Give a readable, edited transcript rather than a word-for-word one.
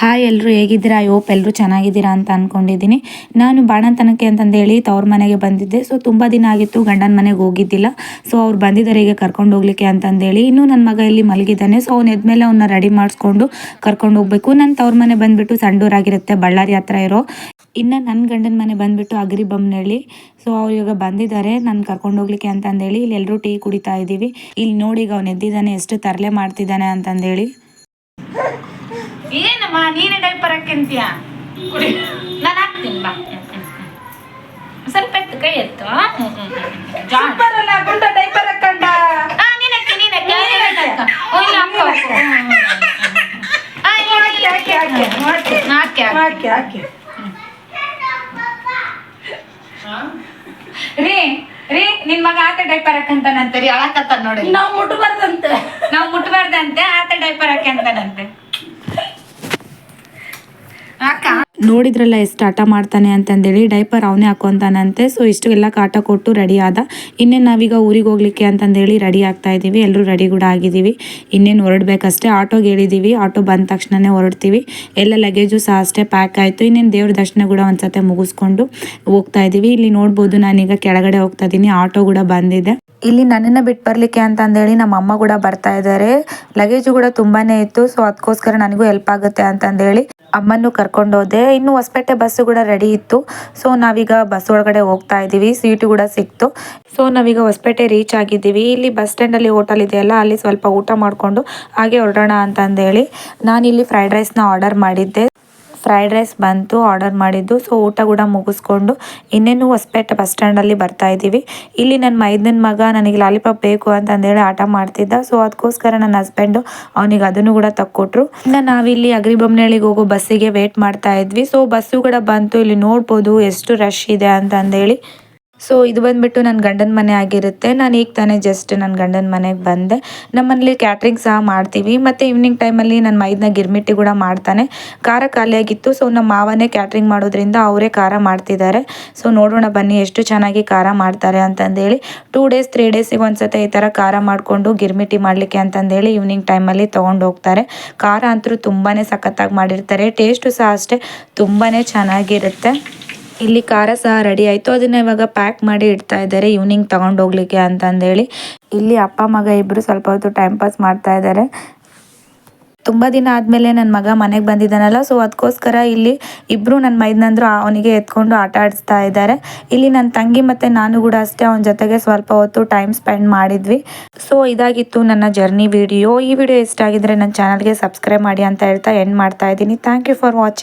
Hi ಎಲ್ಲರೂ ಹೇಗಿದ್ದೀರಾ? I hope ಎಲ್ಲರೂ ಚೆನ್ನಾಗಿದ್ದೀರಾ ಅಂತ ಅಂದ್ಕೊಂಡಿದ್ದೀನಿ. ನಾನು ಬಾಣಂತನಕ್ಕೆ ಅಂತಂದೇಳಿ ತವ್ರ ಮನೆಗೆ ಬಂದಿದ್ದೆ. ಸೊ ತುಂಬ ದಿನ ಆಗಿತ್ತು ಗಂಡನ ಮನೆಗೆ ಹೋಗಿದ್ದಿಲ್ಲ. ಸೊ ಅವ್ರು ಬಂದಿದ್ದಾರೆ ಈಗ ಕರ್ಕೊಂಡು ಹೋಗ್ಲಿಕ್ಕೆ ಅಂತಂದೇಳಿ. ಇನ್ನೂ ನನ್ನ ಮಗ ಇಲ್ಲಿ ಮಲಗಿದ್ದಾನೆ. ಸೊ ಅವ್ನು ಎದ್ಮೇಲೆ ಅವನ್ನ ರೆಡಿ ಮಾಡಿಸ್ಕೊಂಡು ಕರ್ಕೊಂಡು ಹೋಗ್ಬೇಕು. ನನ್ನ ತವ್ರ ಮನೆ ಬಂದುಬಿಟ್ಟು ಸಂಡೂರಾಗಿರುತ್ತೆ, ಬಳ್ಳಾರಿ ಹತ್ರ ಇರೋ. ಇನ್ನು ನನ್ನ ಗಂಡನ ಮನೆ ಬಂದುಬಿಟ್ಟು ಅಗ್ರಿಬೊಮ್ಮನಹಳ್ಳಿ. ಸೊ ಅವ್ರು ಇವಾಗ ಬಂದಿದ್ದಾರೆ ನಾನು ಕರ್ಕೊಂಡು ಹೋಗ್ಲಿಕ್ಕೆ ಅಂತಂದೇಳಿ. ಇಲ್ಲಿ ಎಲ್ಲರೂ ಟೀ ಕುಡಿತಾ ಇದ್ದೀವಿ. ಇಲ್ಲಿ ನೋಡಿ ಈಗ ಅವ್ನು ಎದ್ದಿದ್ದಾನೆ, ಎಷ್ಟು ತರಲೆ ಮಾಡ್ತಿದ್ದಾನೆ ಅಂತಂದೇಳಿ. ಏನಮ್ಮ ನೀನೇ ಡೈಪರ್ ಹಾಕ್ಯಂತೀಯ? ನಾನು ಹಾಕ್ತೀನಿ ಬಾ. ಸ್ವಲ್ಪ ಎತ್ತು, ಕೈ ಎತ್ತು. ಡೈಪರ್ ಹಾಕೊಂಡ ರೀ ನಿನ್ ಮಗ ಆತ ಡೈಪರ್ ಹಾಕಂತಾನಂತೆ ರೀ. ಅಳಕತ್ತ ನೋಡಿ. ನಾವು ಮುಟ್ಬಾರ್ದಂತೆ ಆತ ಡೈಪರ್ ಹಾಕ್ಯಂತಾನಂತೆ. ನೋಡಿದ್ರಲ್ಲ ಎಷ್ಟು ಆಟ ಮಾಡ್ತಾನೆ ಅಂತಂದೇಳಿ. ಡೈಪರ್ ಅವನೇ ಹಾಕೊಂತಾನಂತೆ. ಸೊ ಇಷ್ಟು ಎಲ್ಲ ಕಾಟ ಕೊಟ್ಟು ರೆಡಿ ಆದ. ಇನ್ನೇನು ನಾವೀಗ ಊರಿಗೆ ಹೋಗ್ಲಿಕ್ಕೆ ಅಂತಂದೇಳಿ ರೆಡಿ ಆಗ್ತಾ ಇದ್ದೀವಿ. ಎಲ್ಲರೂ ರೆಡಿ ಕೂಡ ಆಗಿದ್ದೀವಿ. ಇನ್ನೇನು ಹೊರಡ್ಬೇಕಷ್ಟೇ. ಆಟೋಗೆ ಹೇಳಿದ್ದೀವಿ, ಆಟೋ ಬಂದ ತಕ್ಷಣನೇ ಹೊರಡ್ತೀವಿ. ಎಲ್ಲ ಲಗೇಜು ಸಹ ಅಷ್ಟೇ ಪ್ಯಾಕ್ ಆಯಿತು. ಇನ್ನೇನು ದೇವ್ರ ದರ್ಶನ ಕೂಡ ಒಂದ್ಸತಿ ಮುಗಿಸ್ಕೊಂಡು ಹೋಗ್ತಾ ಇದ್ದೀವಿ. ಇಲ್ಲಿ ನೋಡ್ಬೋದು ನಾನೀಗ ಕೆಳಗಡೆ ಹೋಗ್ತಾ ಇದ್ದೀನಿ. ಆಟೋ ಕೂಡ ಬಂದಿದೆ. ಇಲ್ಲಿ ನನ್ನನ್ನು ಬಿಟ್ಟು ಬರಲಿಕ್ಕೆ ಅಂತಂದೇಳಿ ನಮ್ಮ ಅಮ್ಮ ಕೂಡ ಬರ್ತಾ ಇದ್ದಾರೆ. ಲಗೇಜು ಕೂಡ ತುಂಬಾ ಇತ್ತು. ಸೊ ಅದಕ್ಕೋಸ್ಕರ ನನಗೂ ಹೆಲ್ಪ್ ಆಗುತ್ತೆ ಅಂತಂದೇಳಿ ಅಮ್ಮನ್ನು ಕರ್ಕೊಂಡು ಹೋದೆ. ಇನ್ನು ಹೊಸಪೇಟೆ ಬಸ್ಸು ಕೂಡ ರೆಡಿ ಇತ್ತು. ಸೊ ನಾವೀಗ ಬಸ್ ಒಳಗಡೆ ಹೋಗ್ತಾ ಇದ್ದೀವಿ. ಸೀಟು ಕೂಡ ಸಿಕ್ತು. ಸೊ ನಾವೀಗ ಹೊಸಪೇಟೆ ರೀಚ್ ಆಗಿದ್ದೀವಿ. ಇಲ್ಲಿ ಬಸ್ ಸ್ಟ್ಯಾಂಡಲ್ಲಿ ಹೋಟೆಲ್ ಇದೆಯಲ್ಲ, ಅಲ್ಲಿ ಸ್ವಲ್ಪ ಊಟ ಮಾಡಿಕೊಂಡು ಹಾಗೆ ಹೊರಡೋಣ ಅಂತಂದೇಳಿ ನಾನಿಲ್ಲಿ ಫ್ರೈಡ್ ರೈಸ್ನ ಆರ್ಡರ್ ಮಾಡಿದ್ದೆ. ಫ್ರೈಡ್ ರೈಸ್ ಬಂತು ಆರ್ಡರ್ ಮಾಡಿದ್ದು. ಸೊ ಊಟ ಕೂಡ ಮುಗಿಸ್ಕೊಂಡು ಇನ್ನೇನು ಹೊಸಪೇಟೆ ಬಸ್ ಸ್ಟ್ಯಾಂಡಲ್ಲಿ ಬರ್ತಾ ಇದ್ದೀವಿ. ಇಲ್ಲಿ ನನ್ನ ಮೈದನ ಮಗ ನನಗೆ ಲಾಲಿಪಾಪ್ ಬೇಕು ಅಂತಂದೇಳಿ ಆಟ ಮಾಡ್ತಿದ್ದ. ಸೊ ಅದಕ್ಕೋಸ್ಕರ ನನ್ನ ಹಸ್ಬೆಂಡು ಅವನಿಗೆ ಅದನ್ನು ಕೂಡ ತಕ್ಕೊಟ್ರು. ಇನ್ನು ನಾವಿಲ್ಲಿ ಅಗ್ರಿಬೊಮ್ಮನಹಳ್ಳಿಗೆ ಹೋಗೋ ಬಸ್ಸಿಗೆ ವೇಟ್ ಮಾಡ್ತಾ ಇದ್ವಿ. ಸೊ ಬಸ್ಸು ಕೂಡ ಬಂತು. ಇಲ್ಲಿ ನೋಡ್ಬೋದು ಎಷ್ಟು ರಶ್ ಇದೆ ಅಂತಂದೇಳಿ. ಸೊ ಇದು ಬಂದುಬಿಟ್ಟು ನನ್ನ ಗಂಡನ ಮನೆ ಆಗಿರುತ್ತೆ. ನಾನು ಈಗ ತಾನೇ ಜಸ್ಟ್ ನನ್ನ ಗಂಡನ ಮನೆಗೆ ಬಂದೆ. ನಮ್ಮನೇಲಿ ಕ್ಯಾಟ್ರಿಂಗ್ ಸಹ ಮಾಡ್ತೀವಿ. ಮತ್ತು ಈವ್ನಿಂಗ್ ಟೈಮಲ್ಲಿ ನನ್ನ ಮೈದನ ಗಿರ್ಮಿಟ್ಟಿ ಕೂಡ ಮಾಡ್ತಾನೆ. ಖಾರ ಖಾಲಿಯಾಗಿತ್ತು. ಸೊ ನಮ್ಮ ಮಾವನೇ ಕ್ಯಾಟ್ರಿಂಗ್ ಮಾಡೋದ್ರಿಂದ ಅವರೇ ಖಾರ ಮಾಡ್ತಿದ್ದಾರೆ. ಸೊ ನೋಡೋಣ ಬನ್ನಿ ಎಷ್ಟು ಚೆನ್ನಾಗಿ ಖಾರ ಮಾಡ್ತಾರೆ ಅಂತಂದೇಳಿ. 2 days 3 days ಒಂದ್ಸತಿ ಈ ಥರ ಖಾರ ಮಾಡಿಕೊಂಡು ಗಿರ್ಮಿಟ್ಟಿ ಮಾಡಲಿಕ್ಕೆ ಅಂತಂದೇಳಿ ಈವ್ನಿಂಗ್ ಟೈಮಲ್ಲಿ ತೊಗೊಂಡು ಹೋಗ್ತಾರೆ. ಖಾರ ಅಂತೂ ತುಂಬಾ ಸಖತ್ತಾಗಿ ಮಾಡಿರ್ತಾರೆ. ಟೇಸ್ಟು ಸಹ ಅಷ್ಟೇ ತುಂಬಾ ಚೆನ್ನಾಗಿರುತ್ತೆ. ಇಲ್ಲಿ ಖಾರ ಸಹ ರೆಡಿ ಆಯಿತು. ಅದನ್ನ ಇವಾಗ ಪ್ಯಾಕ್ ಮಾಡಿ ಇಡ್ತಾ ಇದ್ದಾರೆ ಈವ್ನಿಂಗ್ ತಗೊಂಡು ಹೋಗ್ಲಿಕ್ಕೆ ಅಂತಂದೇಳಿ. ಇಲ್ಲಿ ಅಪ್ಪ ಮಗ ಇಬ್ಬರು ಸ್ವಲ್ಪ ಹೊತ್ತು ಟೈಮ್ ಪಾಸ್ ಮಾಡ್ತಾ ಇದ್ದಾರೆ. ತುಂಬ ದಿನ ಆದಮೇಲೆ ನನ್ನ ಮಗ ಮನೆಗೆ ಬಂದಿದ್ದಾನಲ್ಲ. ಸೊ ಅದಕ್ಕೋಸ್ಕರ ಇಲ್ಲಿ ಇಬ್ಬರು ನನ್ನ ಮೈದನಂದ್ರು ಅವನಿಗೆ ಎತ್ಕೊಂಡು ಆಟ ಆಡಿಸ್ತಾ ಇದ್ದಾರೆ. ಇಲ್ಲಿ ನನ್ನ ತಂಗಿ ಮತ್ತು ನಾನು ಕೂಡ ಅಷ್ಟೇ ಅವನ ಜೊತೆಗೆ ಸ್ವಲ್ಪ ಹೊತ್ತು ಟೈಮ್ ಸ್ಪೆಂಡ್ ಮಾಡಿದ್ವಿ. ಸೊ ಇದಾಗಿತ್ತು ನನ್ನ ಜರ್ನಿ ವಿಡಿಯೋ. ಈ ವಿಡಿಯೋ ಇಷ್ಟ ಆಗಿದ್ರೆ ನನ್ನ ಚಾನಲ್ಗೆ ಸಬ್ಸ್ಕ್ರೈಬ್ ಮಾಡಿ ಅಂತ ಹೇಳ್ತಾ ಎಂಡ್ ಮಾಡ್ತಾ ಇದ್ದೀನಿ. Thank you for watching.